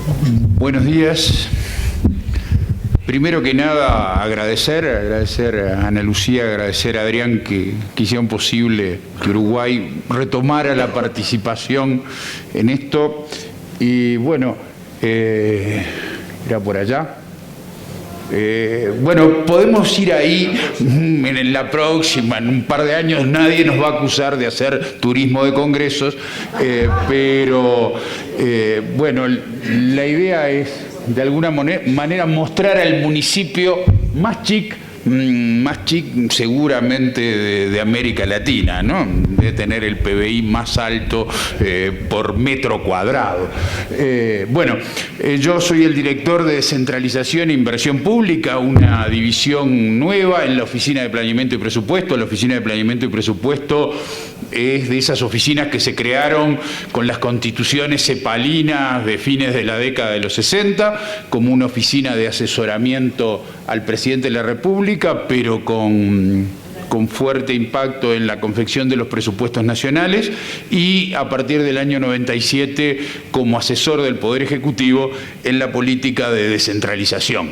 Buenos días. Primero que nada, agradecer a Ana Lucía, agradecer a Adrián que hicieron posible que Uruguay retomara la participación en esto. Y bueno, era por allá. Bueno, podemos ir ahí en la próxima, en un par de años nadie nos va a acusar de hacer turismo de congresos, pero bueno, la idea es de alguna manera mostrar al municipio más chic seguramente de América Latina, ¿no? De tener el PBI más alto por metro cuadrado. Bueno, yo soy el director de Descentralización e Inversión Pública, una división nueva en la Oficina de Planeamiento y Presupuesto. La Oficina de Planeamiento y Presupuesto es de esas oficinas que se crearon con las constituciones cepalinas de fines de la década de los 60, como una oficina de asesoramiento al presidente de la República, pero con fuerte impacto en la confección de los presupuestos nacionales, y a partir del año 97 como asesor del Poder Ejecutivo en la política de descentralización.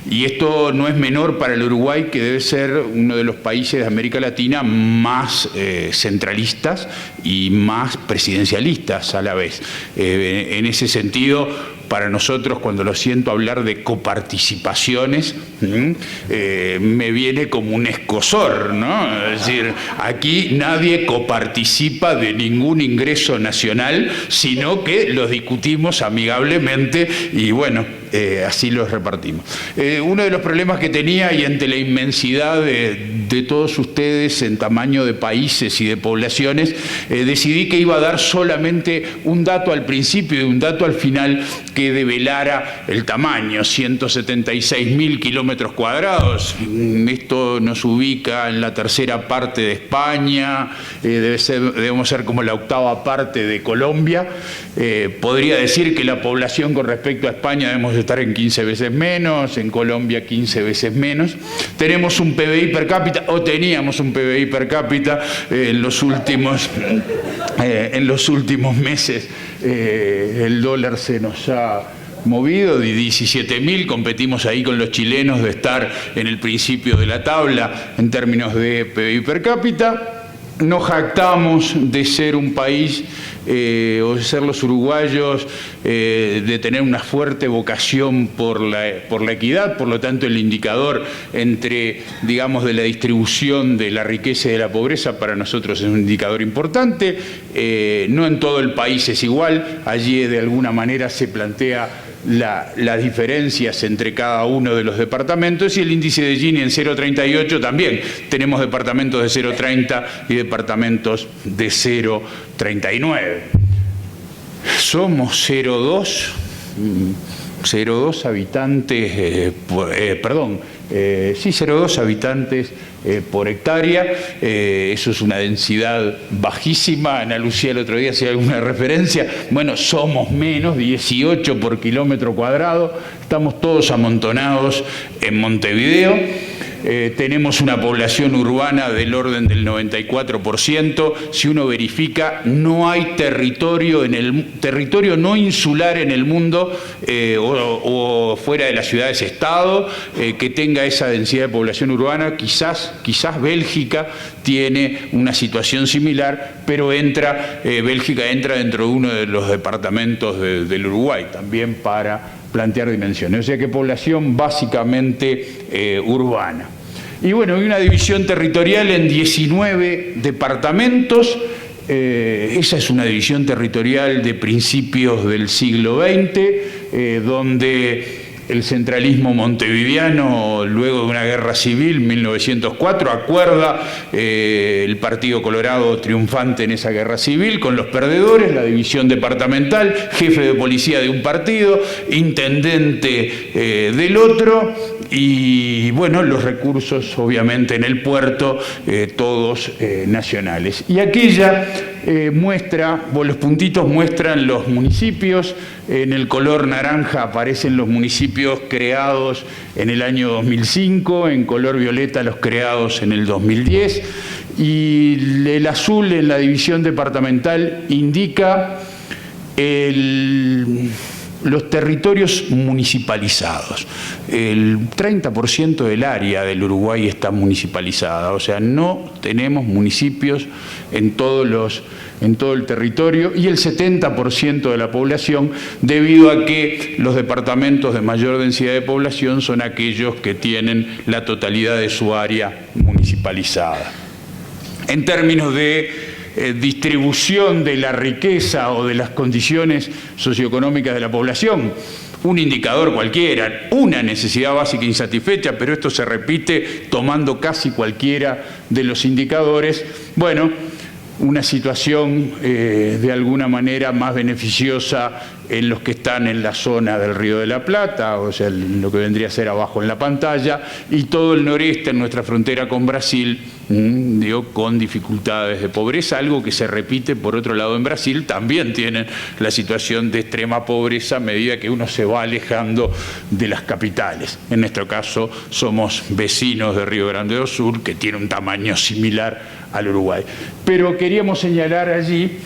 Y esto no es menor para el Uruguay, que debe ser uno de los países de América Latina más centralistas y más presidencialistas a la vez. En ese sentido, para nosotros, cuando lo siento hablar de coparticipaciones, me viene como un escozor, ¿no? Es decir, aquí nadie coparticipa de ningún ingreso nacional, sino que los discutimos amigablemente y bueno, así los repartimos. Uno de los problemas que tenía, y ante la inmensidad de todos ustedes en tamaño de países y de poblaciones, decidí que iba a dar solamente un dato al principio y un dato al final que develara el tamaño: 176.000 kilómetros cuadrados. Esto nos ubica en la tercera parte de España, debemos ser como la octava parte de Colombia. Podría decir que la población con respecto a España debemos estar en 15 veces menos, en Colombia 15 veces menos. Tenemos un PBI per cápita, o teníamos un PBI per cápita en los últimos meses. El dólar se nos ha movido de 17.000, competimos ahí con los chilenos de estar en el principio de la tabla en términos de PBI per cápita. Nos jactamos de ser un país, o de ser los uruguayos, de tener una fuerte vocación por la equidad. Por lo tanto, el indicador entre, digamos, de la distribución de la riqueza y de la pobreza para nosotros es un indicador importante. No en todo el país es igual. Allí de alguna manera se plantea las diferencias entre cada uno de los departamentos, y el índice de Gini en 0,38 también. Tenemos departamentos de 0,30 y departamentos de 0,39. Somos 0,2 habitantes, 0,2 habitantes por hectárea. Eso es una densidad bajísima. Ana Lucía el otro día hacía alguna referencia. Bueno, somos menos, 18 por kilómetro cuadrado. Estamos todos amontonados en Montevideo. Tenemos una población urbana del orden del 94%. Si uno verifica, no hay territorio no insular en el mundo o fuera de las ciudades-estado que tenga esa densidad de población urbana. Quizás Bélgica tiene una situación similar, pero Bélgica entra dentro de uno de los departamentos del Uruguay, también para plantear dimensiones. O sea que población básicamente urbana. Y bueno, hay una división territorial en 19 departamentos. Esa es una división territorial de principios del siglo XX, donde el centralismo montevideano, luego de una guerra civil, 1904, acuerda el Partido Colorado triunfante en esa guerra civil con los perdedores, la división departamental, jefe de policía de un partido, intendente del otro, y bueno, los recursos obviamente en el puerto, todos nacionales. Y aquella los puntitos muestran los municipios. En el color naranja aparecen los municipios creados en el año 2005, en color violeta los creados en el 2010, y el azul en la división departamental indica los territorios municipalizados. El 30% del área del Uruguay está municipalizada, o sea, no tenemos municipios en todo el territorio, y el 70% de la población, debido a que los departamentos de mayor densidad de población son aquellos que tienen la totalidad de su área municipalizada. En términos de distribución de la riqueza o de las condiciones socioeconómicas de la población, un indicador cualquiera, una necesidad básica insatisfecha, pero esto se repite tomando casi cualquiera de los indicadores, bueno, una situación de alguna manera más beneficiosa en los que están en la zona del Río de la Plata, o sea, lo que vendría a ser abajo en la pantalla, y todo el noreste en nuestra frontera con Brasil, con dificultades de pobreza, algo que se repite por otro lado en Brasil. También tienen la situación de extrema pobreza a medida que uno se va alejando de las capitales. En nuestro caso somos vecinos de Río Grande do Sul, que tiene un tamaño similar al Uruguay. Pero queríamos señalar allí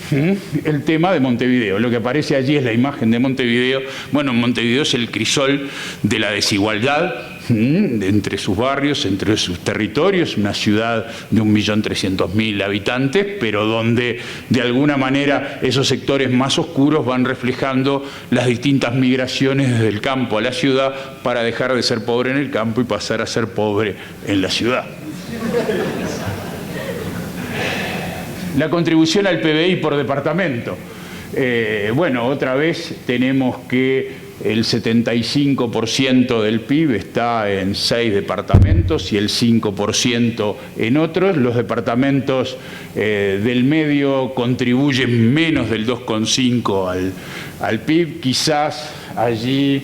el tema de Montevideo. Lo que aparece allí es la imagen de Montevideo. Bueno, Montevideo es el crisol de la desigualdad entre sus barrios, entre sus territorios, una ciudad de 1.300.000 habitantes, pero donde de alguna manera esos sectores más oscuros van reflejando las distintas migraciones desde el campo a la ciudad para dejar de ser pobre en el campo y pasar a ser pobre en la ciudad. La contribución al PBI por departamento. Bueno, otra vez tenemos que el 75% del PIB está en 6 departamentos y el 5% en otros. Los departamentos del medio contribuyen menos del 2,5% al PIB. Quizás allí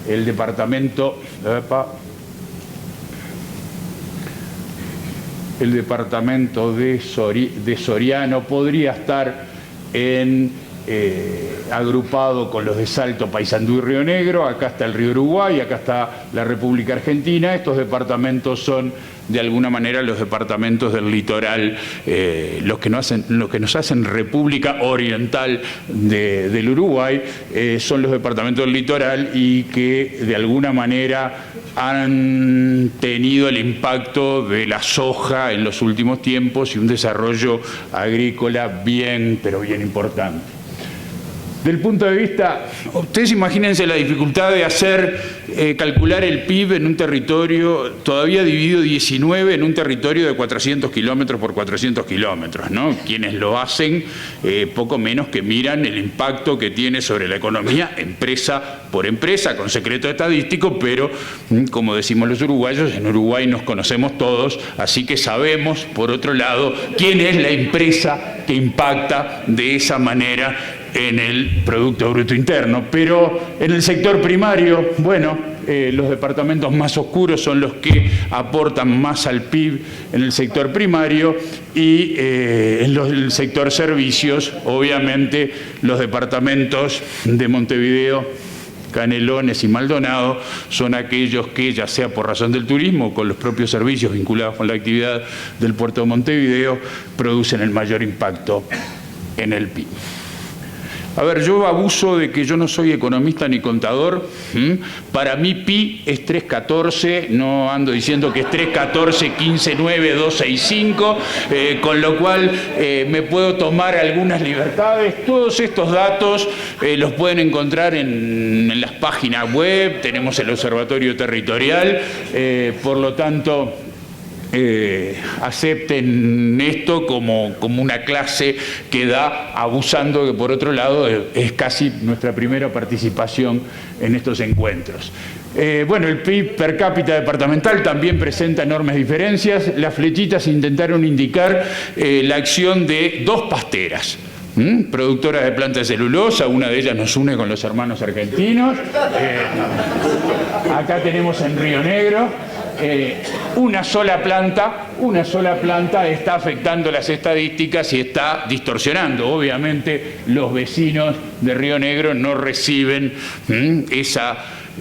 el departamento... El departamento de Soriano podría estar agrupado con los de Salto, Paysandú y Río Negro. Acá está el Río Uruguay, acá está la República Argentina. Estos departamentos son de alguna manera los departamentos del litoral, los que nos hacen República Oriental del Uruguay, son los departamentos del litoral y que de alguna manera han tenido el impacto de la soja en los últimos tiempos y un desarrollo agrícola bien, pero bien importante. Del punto de vista, ustedes imagínense la dificultad de calcular el PIB en un territorio todavía dividido 19 en un territorio de 400 kilómetros por 400 kilómetros, ¿no? Quienes lo hacen, poco menos que miran el impacto que tiene sobre la economía, empresa por empresa, con secreto estadístico, pero como decimos los uruguayos, en Uruguay nos conocemos todos, así que sabemos, por otro lado, quién es la empresa que impacta de esa manera en el Producto Bruto Interno. Pero en el sector primario, bueno, los departamentos más oscuros son los que aportan más al PIB en el sector primario, y en el sector servicios, obviamente, los departamentos de Montevideo, Canelones y Maldonado son aquellos que, ya sea por razón del turismo o con los propios servicios vinculados con la actividad del puerto de Montevideo, producen el mayor impacto en el PIB. A ver, yo abuso de que yo no soy economista ni contador. Para mí pi es 3,14, no ando diciendo que es 3,14, 15,9, 2,65, con lo cual me puedo tomar algunas libertades. Todos estos datos los pueden encontrar en las páginas web, tenemos el Observatorio Territorial, por lo tanto... acepten esto como una clase que da, abusando que por otro lado es casi nuestra primera participación en estos encuentros. Bueno, el PIB per cápita departamental también presenta enormes diferencias. Las flechitas intentaron indicar la acción de 2 pasteras. Productoras de plantas de celulosa, una de ellas nos une con los hermanos argentinos. Acá tenemos en Río Negro. Una sola planta está afectando las estadísticas y está distorsionando. Obviamente los vecinos de Río Negro no reciben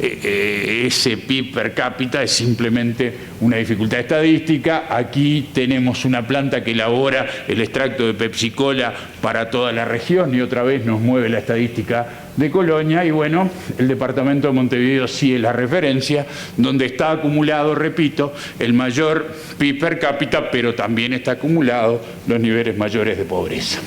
ese PIB per cápita es simplemente una dificultad estadística. Aquí tenemos una planta que elabora el extracto de Pepsi-Cola para toda la región y otra vez nos mueve la estadística de Colonia, y bueno, el departamento de Montevideo sí es la referencia, donde está acumulado, repito, el mayor PIB per cápita, pero también está acumulado los niveles mayores de pobreza.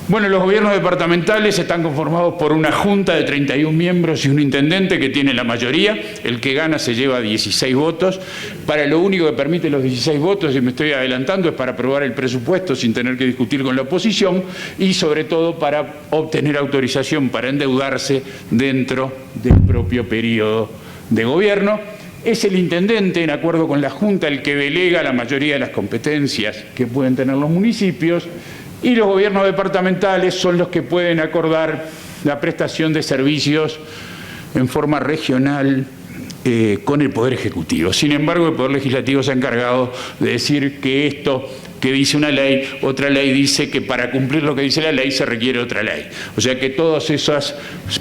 Bueno, los gobiernos departamentales están conformados por una junta de 31 miembros y un intendente que tiene la mayoría. El que gana se lleva 16 votos. Para lo único que permite los 16 votos, y me estoy adelantando, es para aprobar el presupuesto sin tener que discutir con la oposición y sobre todo para obtener autorización para endeudarse dentro del propio periodo de gobierno. Es el intendente, en acuerdo con la junta, el que delega la mayoría de las competencias que pueden tener los municipios. Y los gobiernos departamentales son los que pueden acordar la prestación de servicios en forma regional con el Poder Ejecutivo. Sin embargo, el Poder Legislativo se ha encargado de decir que esto que dice una ley, otra ley dice que para cumplir lo que dice la ley se requiere otra ley. O sea que todas esas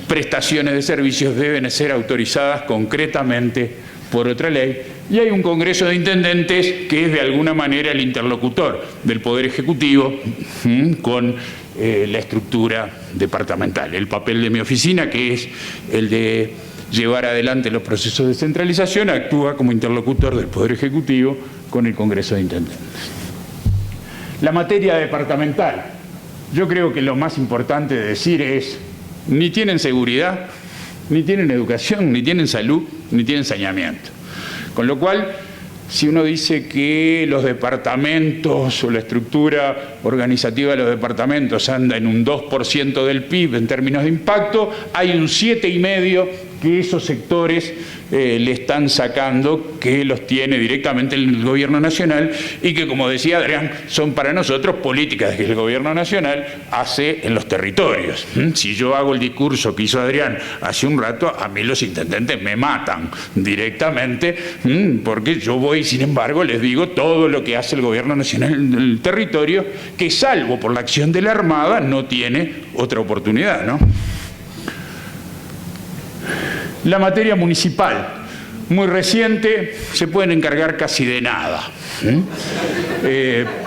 prestaciones de servicios deben ser autorizadas concretamente por otra ley. Y hay un Congreso de Intendentes que es de alguna manera el interlocutor del Poder Ejecutivo con la estructura departamental. El papel de mi oficina, que es el de llevar adelante los procesos de descentralización, actúa como interlocutor del Poder Ejecutivo con el Congreso de Intendentes. La materia departamental, yo creo que lo más importante de decir es: ni tienen seguridad, ni tienen educación, ni tienen salud, ni tienen saneamiento. Con lo cual, si uno dice que los departamentos o la estructura organizativa de los departamentos anda en un 2% del PIB en términos de impacto, hay un 7,5% que esos sectores le están sacando, que los tiene directamente el gobierno nacional y que, como decía Adrián, son para nosotros políticas que el gobierno nacional hace en los territorios. Si yo hago el discurso que hizo Adrián hace un rato, a mí los intendentes me matan directamente, porque yo voy, sin embargo, les digo todo lo que hace el gobierno nacional en el territorio, que salvo por la acción de la Armada no tiene otra oportunidad, ¿no? La materia municipal, muy reciente, se pueden encargar casi de nada.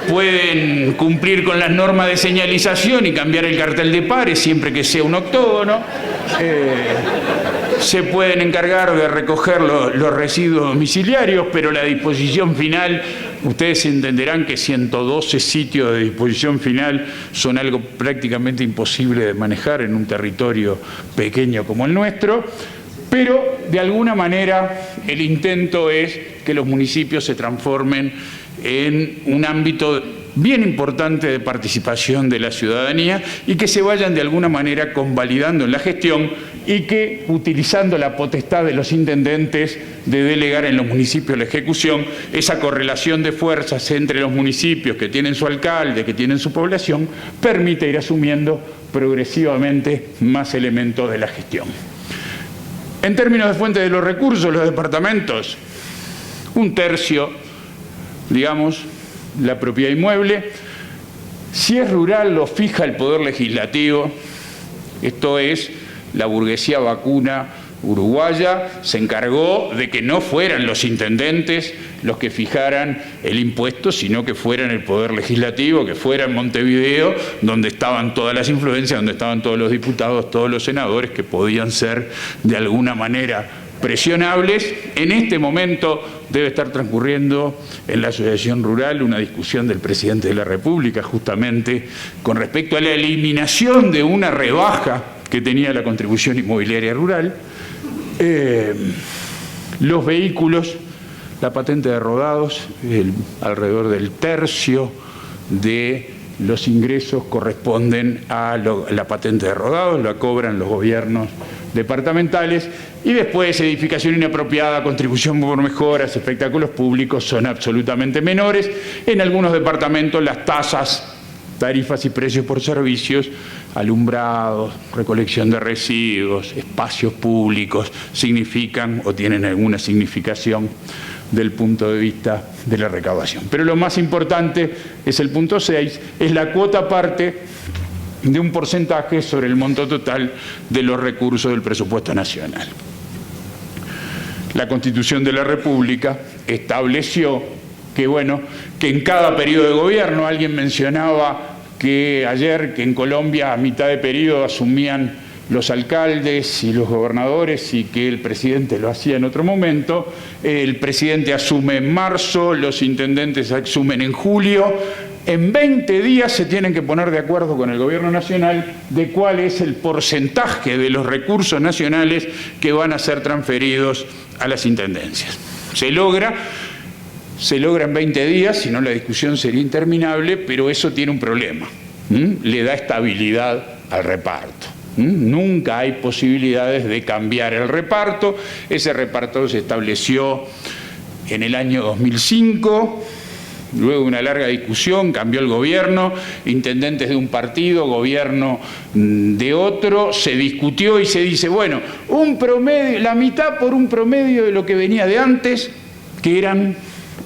Pueden cumplir con las normas de señalización y cambiar el cartel de pares siempre que sea un octógono. Se pueden encargar de recoger los residuos domiciliarios, pero la disposición final, ustedes entenderán que 112 sitios de disposición final son algo prácticamente imposible de manejar en un territorio pequeño como el nuestro. Pero, de alguna manera, el intento es que los municipios se transformen en un ámbito bien importante de participación de la ciudadanía y que se vayan, de alguna manera, convalidando en la gestión y que, utilizando la potestad de los intendentes de delegar en los municipios la ejecución, esa correlación de fuerzas entre los municipios que tienen su alcalde, que tienen su población, permite ir asumiendo progresivamente más elementos de la gestión. En términos de fuente de los recursos, los departamentos, un tercio, digamos, la propiedad inmueble. Si es rural, lo fija el Poder Legislativo, esto es, la burguesía vacuna uruguaya se encargó de que no fueran los intendentes los que fijaran el impuesto, sino que fueran el Poder Legislativo, que fuera en Montevideo, donde estaban todas las influencias, donde estaban todos los diputados, todos los senadores que podían ser de alguna manera presionables. En este momento debe estar transcurriendo en la Asociación Rural una discusión del presidente de la República justamente con respecto a la eliminación de una rebaja que tenía la contribución inmobiliaria rural. Los vehículos, la patente de rodados, alrededor del tercio de los ingresos corresponden a la patente de rodados, la cobran los gobiernos departamentales, y después edificación inapropiada, contribución por mejoras, espectáculos públicos son absolutamente menores. En algunos departamentos las tasas, tarifas y precios por servicios, alumbrados, recolección de residuos, espacios públicos, significan o tienen alguna significación del punto de vista de la recaudación. Pero lo más importante es el punto 6, es la cuota parte de un porcentaje sobre el monto total de los recursos del presupuesto nacional. La Constitución de la República estableció que, bueno, que en cada periodo de gobierno, alguien mencionaba que ayer que en Colombia a mitad de periodo asumían los alcaldes y los gobernadores y que el presidente lo hacía en otro momento, el presidente asume en marzo, los intendentes asumen en julio. En 20 días se tienen que poner de acuerdo con el gobierno nacional de cuál es el porcentaje de los recursos nacionales que van a ser transferidos a las intendencias. Se logra en 20 días, si no la discusión sería interminable, pero eso tiene un problema. Le da estabilidad al reparto. Nunca hay posibilidades de cambiar el reparto. Ese reparto se estableció en el año 2005. Luego de una larga discusión, cambió el gobierno, intendentes de un partido, gobierno de otro, se discutió y se dice, bueno, un promedio, la mitad por un promedio de lo que venía de antes, que eran,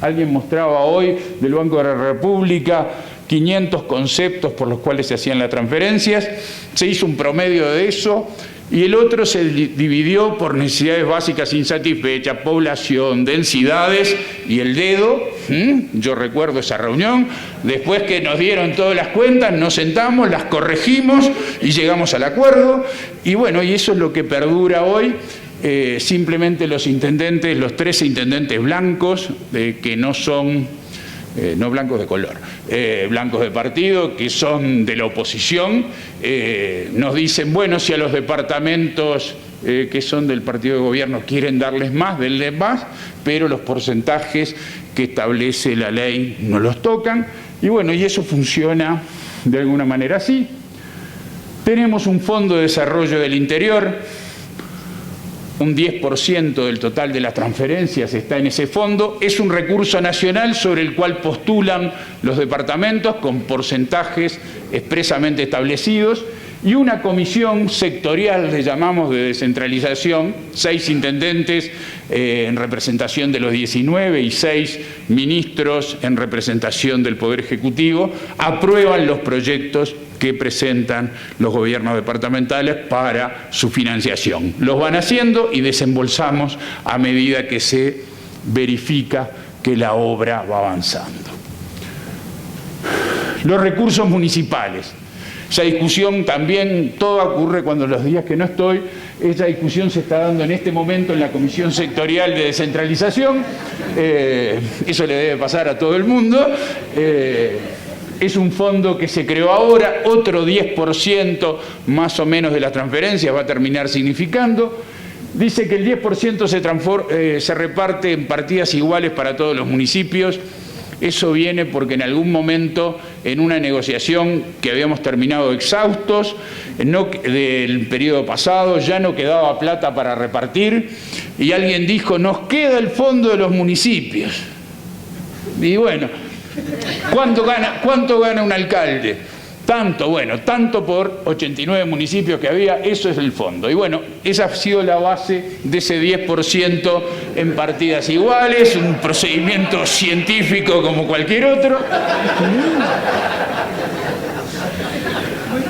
alguien mostraba hoy del Banco de la República, 500 conceptos por los cuales se hacían las transferencias, se hizo un promedio de eso, y el otro se dividió por necesidades básicas insatisfechas, población, densidades y el dedo. Yo recuerdo esa reunión, después que nos dieron todas las cuentas, nos sentamos, las corregimos y llegamos al acuerdo. Y bueno, y eso es lo que perdura hoy. Simplemente los intendentes, los 13 intendentes blancos, que no son... no blancos de color, blancos de partido, que son de la oposición, nos dicen, bueno, si a los departamentos que son del partido de gobierno quieren darles más, denles más, pero los porcentajes que establece la ley no los tocan, y bueno, y eso funciona de alguna manera así. Tenemos un Fondo de Desarrollo del Interior, un 10% del total de las transferencias está en ese fondo, es un recurso nacional sobre el cual postulan los departamentos con porcentajes expresamente establecidos y una comisión sectorial, le llamamos, de descentralización, 6 intendentes en representación de los 19 y 6 ministros en representación del Poder Ejecutivo, aprueban los proyectos que presentan los gobiernos departamentales para su financiación. Los van haciendo y desembolsamos a medida que se verifica que la obra va avanzando. Los recursos municipales. Esa discusión también, todo ocurre cuando los días que no estoy, esa discusión se está dando en este momento en la Comisión Sectorial de Descentralización, eso le debe pasar a todo el mundo. Es un fondo que se creó ahora, otro 10% más o menos de las transferencias va a terminar significando. Dice que el 10% se reparte en partidas iguales para todos los municipios. Eso viene porque en algún momento, en una negociación que habíamos terminado exhaustos del periodo pasado, ya no quedaba plata para repartir y alguien dijo, nos queda el fondo de los municipios. Y bueno, ¿cuánto gana un alcalde? Tanto, bueno, tanto por 89 municipios que había, eso es el fondo. Y bueno, esa ha sido la base de ese 10% en partidas iguales, un procedimiento científico como cualquier otro.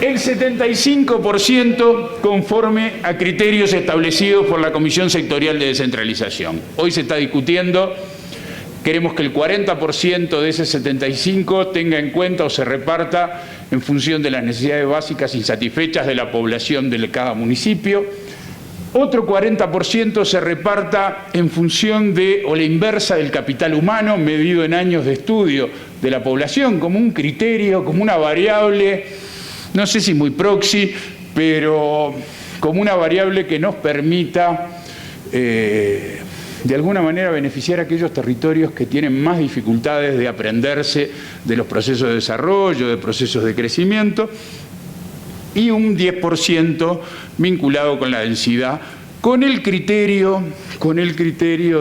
El 75% conforme a criterios establecidos por la Comisión Sectorial de Descentralización. Hoy se está discutiendo. Queremos que el 40% de ese 75% tenga en cuenta o se reparta en función de las necesidades básicas insatisfechas de la población de cada municipio. Otro 40% se reparta en función de, o la inversa del capital humano, medido en años de estudio de la población, como un criterio, como una variable, no sé si muy proxy, pero como una variable que nos permita de alguna manera beneficiar a aquellos territorios que tienen más dificultades de aprenderse de los procesos de desarrollo, de procesos de crecimiento, y un 10% vinculado con la densidad, con el criterio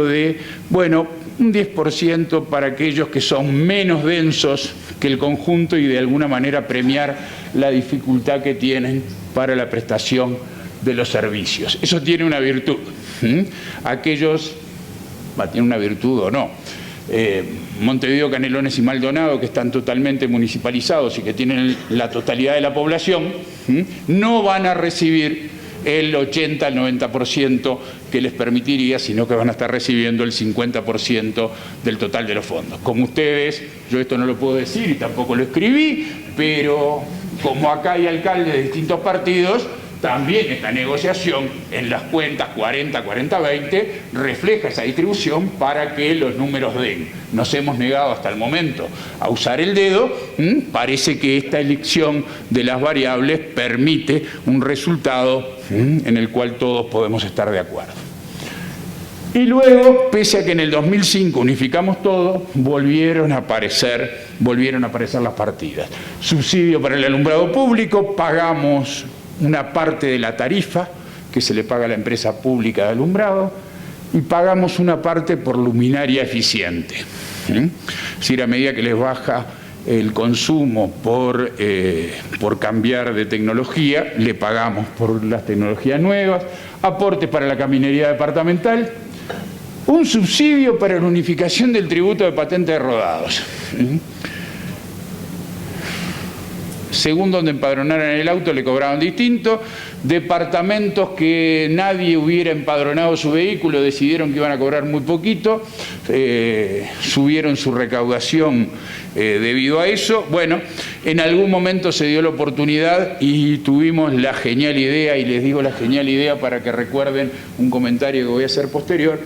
de, bueno, un 10% para aquellos que son menos densos que el conjunto y de alguna manera premiar la dificultad que tienen para la prestación de los servicios. Eso tiene una virtud. Aquellos... tiene una virtud o no. Montevideo, Canelones y Maldonado, que están totalmente municipalizados y que tienen la totalidad de la población, no van a recibir el 80 al 90% que les permitiría, sino que van a estar recibiendo el 50% del total de los fondos. Como ustedes, yo esto no lo puedo decir y tampoco lo escribí, pero como acá hay alcaldes de distintos partidos, también esta negociación en las cuentas 40-40-20 refleja esa distribución para que los números den. Nos hemos negado hasta el momento a usar el dedo. Parece que esta elección de las variables permite un resultado en el cual todos podemos estar de acuerdo. Y luego, pese a que en el 2005 unificamos todo, volvieron a aparecer las partidas. Subsidio para el alumbrado público, pagamos una parte de la tarifa que se le paga a la empresa pública de alumbrado y pagamos una parte por luminaria eficiente. Es decir, a medida que les baja el consumo por cambiar de tecnología, le pagamos por las tecnologías nuevas, aportes para la caminería departamental, un subsidio para la unificación del tributo de patentes de rodados. Según donde empadronaran el auto le cobraban distinto. Departamentos que nadie hubiera empadronado su vehículo decidieron que iban a cobrar muy poquito, subieron su recaudación debido a eso. Bueno, en algún momento se dio la oportunidad y tuvimos la genial idea, y les digo la genial idea para que recuerden un comentario que voy a hacer posterior,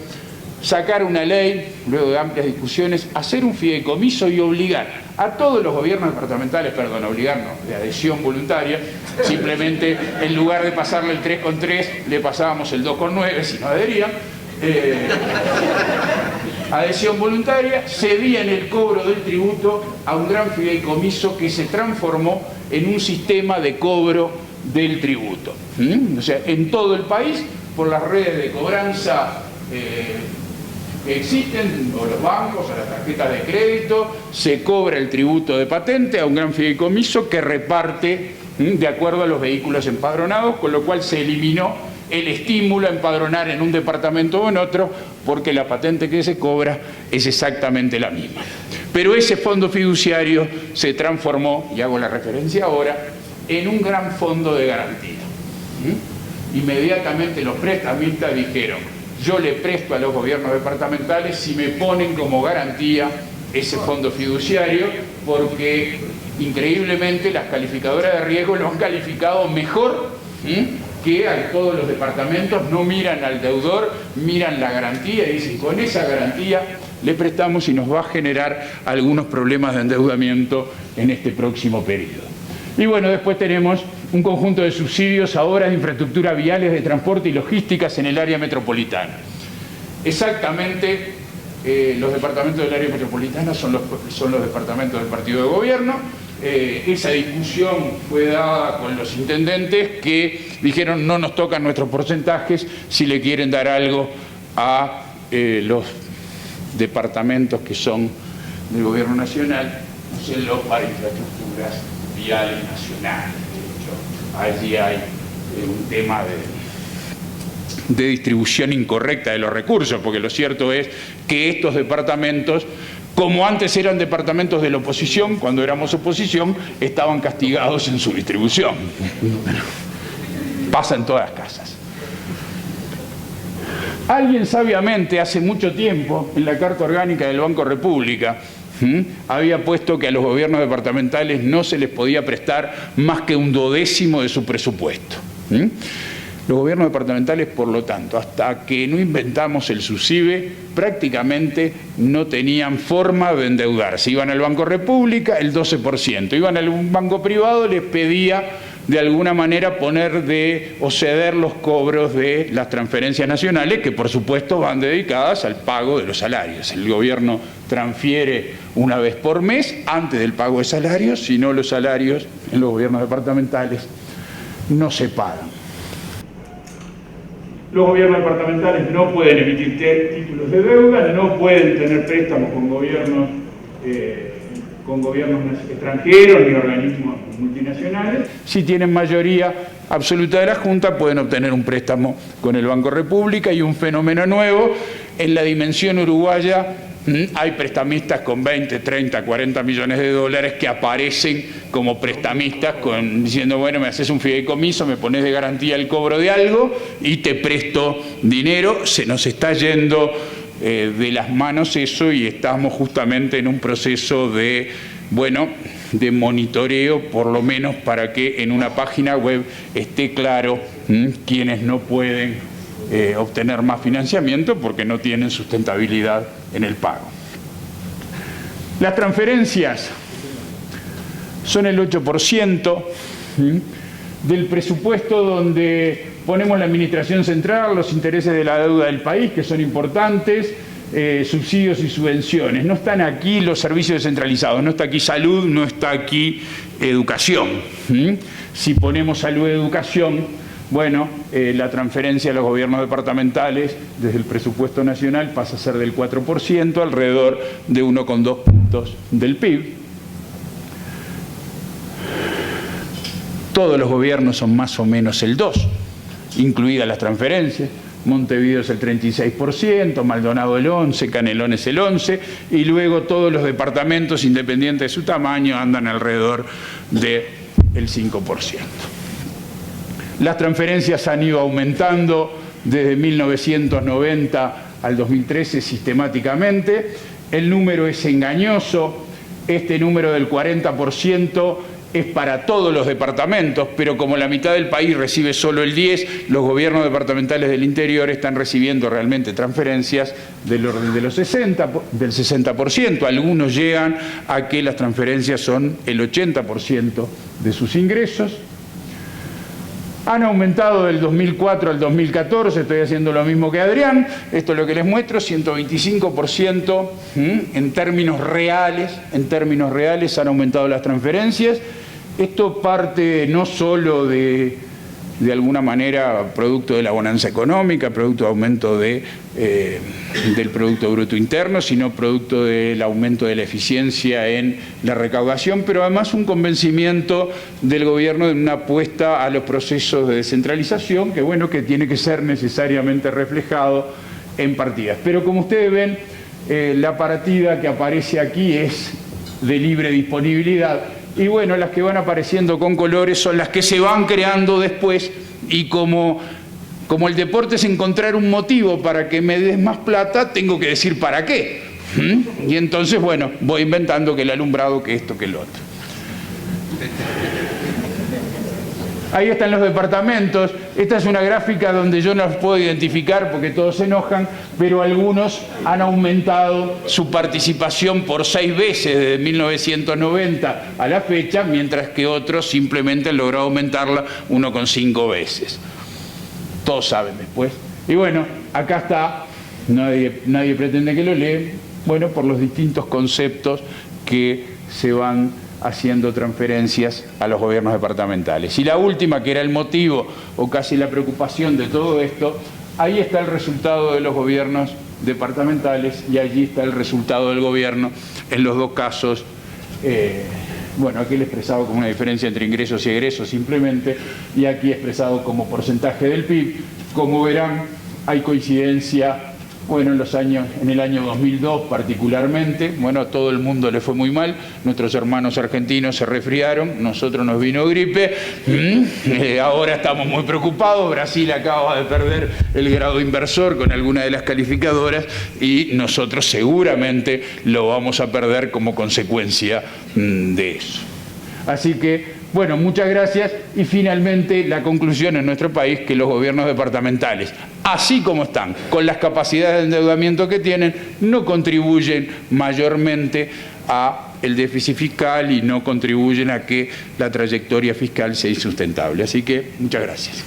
sacar una ley, luego de amplias discusiones, hacer un fideicomiso y obligar a todos los gobiernos departamentales, obligarnos de adhesión voluntaria, simplemente en lugar de pasarle el 3,3, le pasábamos el 2,9 si no adherían, adhesión voluntaria, cedían el cobro del tributo a un gran fideicomiso que se transformó en un sistema de cobro del tributo. O sea, en todo el país, por las redes de cobranza que existen, o los bancos, o las tarjetas de crédito, se cobra el tributo de patente a un gran fideicomiso que reparte de acuerdo a los vehículos empadronados, con lo cual se eliminó el estímulo a empadronar en un departamento o en otro, porque la patente que se cobra es exactamente la misma. Pero ese fondo fiduciario se transformó, y hago la referencia ahora, en un gran fondo de garantía. Inmediatamente los prestamistas dijeron: yo le presto a los gobiernos departamentales si me ponen como garantía ese fondo fiduciario, porque increíblemente las calificadoras de riesgo lo han calificado mejor que a todos los departamentos. No miran al deudor, miran la garantía y dicen: con esa garantía le prestamos y nos va a generar algunos problemas de endeudamiento en este próximo periodo. Y bueno, después tenemos un conjunto de subsidios a obras de infraestructura viales, de transporte y logísticas en el área metropolitana. Exactamente, los departamentos del área metropolitana son los departamentos del partido de gobierno. Esa discusión fue dada con los intendentes que dijeron: no nos tocan nuestros porcentajes si le quieren dar algo a los departamentos que son del gobierno nacional, úsenlo para infraestructuras viales nacionales. Allí hay un tema de distribución incorrecta de los recursos, porque lo cierto es que estos departamentos, como antes eran departamentos de la oposición, cuando éramos oposición, estaban castigados en su distribución. Pasa en todas las casas. Alguien sabiamente, hace mucho tiempo, en la Carta Orgánica del Banco República, había puesto que a los gobiernos departamentales no se les podía prestar más que 1/12 de su presupuesto. Los gobiernos departamentales, por lo tanto, hasta que no inventamos el SUSIBE, prácticamente no tenían forma de endeudarse. Iban al Banco República, el 12%. Iban a algún banco privado, les pedía de alguna manera poner o ceder los cobros de las transferencias nacionales, que por supuesto van dedicadas al pago de los salarios. El gobierno transfiere una vez por mes antes del pago de salarios, si no los salarios en los gobiernos departamentales no se pagan. Los gobiernos departamentales no pueden emitir títulos de deuda, no pueden tener préstamos con gobiernos con gobiernos extranjeros ni organismos multinacionales. Si tienen mayoría absoluta de la Junta, pueden obtener un préstamo con el Banco República. Y un fenómeno nuevo, en la dimensión uruguaya hay prestamistas con 20, 30, 40 millones de dólares que aparecen como prestamistas diciendo, bueno, me haces un fideicomiso, me pones de garantía el cobro de algo y te presto dinero. Se nos está yendo de las manos eso y estamos justamente en un proceso de monitoreo, por lo menos para que en una página web esté claro quienes no pueden obtener más financiamiento porque no tienen sustentabilidad en el pago. Las transferencias son el 8% del presupuesto, donde ponemos la administración central, los intereses de la deuda del país, que son importantes, subsidios y subvenciones. No están aquí los servicios descentralizados, no está aquí salud, no está aquí educación. Si ponemos salud y educación, la transferencia a los gobiernos departamentales desde el presupuesto nacional pasa a ser del 4%, alrededor de 1,2 puntos del PIB. Todos los gobiernos son más o menos el 2%, incluidas las transferencias. Montevideo es el 36%, Maldonado el 11%, Canelones el 11%, y luego todos los departamentos, independientes de su tamaño, andan alrededor del 5%. Las transferencias han ido aumentando desde 1990 al 2013 sistemáticamente. El número es engañoso. Este número del 40% es para todos los departamentos, pero como la mitad del país recibe solo el 10%, los gobiernos departamentales del interior están recibiendo realmente transferencias del orden de del 60%. Algunos llegan a que las transferencias son el 80% de sus ingresos. Han aumentado del 2004 al 2014, estoy haciendo lo mismo que Adrián, esto es lo que les muestro, 125% en términos reales han aumentado las transferencias. Esto parte no solo de alguna manera producto de la bonanza económica, producto de aumento del Producto Bruto Interno, sino producto del aumento de la eficiencia en la recaudación, pero además un convencimiento del gobierno de una apuesta a los procesos de descentralización que tiene que ser necesariamente reflejado en partidas. Pero como ustedes ven, la partida que aparece aquí es de libre disponibilidad. Y las que van apareciendo con colores son las que se van creando después, y como el deporte es encontrar un motivo para que me des más plata, tengo que decir para qué. Y entonces, voy inventando que el alumbrado, que esto, que el otro. Ahí están los departamentos. Esta es una gráfica donde yo no los puedo identificar porque todos se enojan, pero algunos han aumentado su participación por 6 veces desde 1990 a la fecha, mientras que otros simplemente han logrado aumentarla 1,5 veces. Todos saben después. Y acá está, nadie pretende que lo lea, por los distintos conceptos que se van haciendo transferencias a los gobiernos departamentales. Y la última, que era el motivo o casi la preocupación de todo esto, ahí está el resultado de los gobiernos departamentales y allí está el resultado del gobierno en los dos casos. Aquel expresado como una diferencia entre ingresos y egresos simplemente, y aquí expresado como porcentaje del PIB. Como verán, hay coincidencia. En el año 2002 particularmente, a todo el mundo le fue muy mal, nuestros hermanos argentinos se resfriaron, nosotros nos vino gripe, ahora estamos muy preocupados, Brasil acaba de perder el grado inversor con alguna de las calificadoras y nosotros seguramente lo vamos a perder como consecuencia de eso. Así que, muchas gracias. Y finalmente la conclusión en nuestro país, que los gobiernos departamentales, así como están, con las capacidades de endeudamiento que tienen, no contribuyen mayormente al déficit fiscal y no contribuyen a que la trayectoria fiscal sea insustentable. Así que, muchas gracias.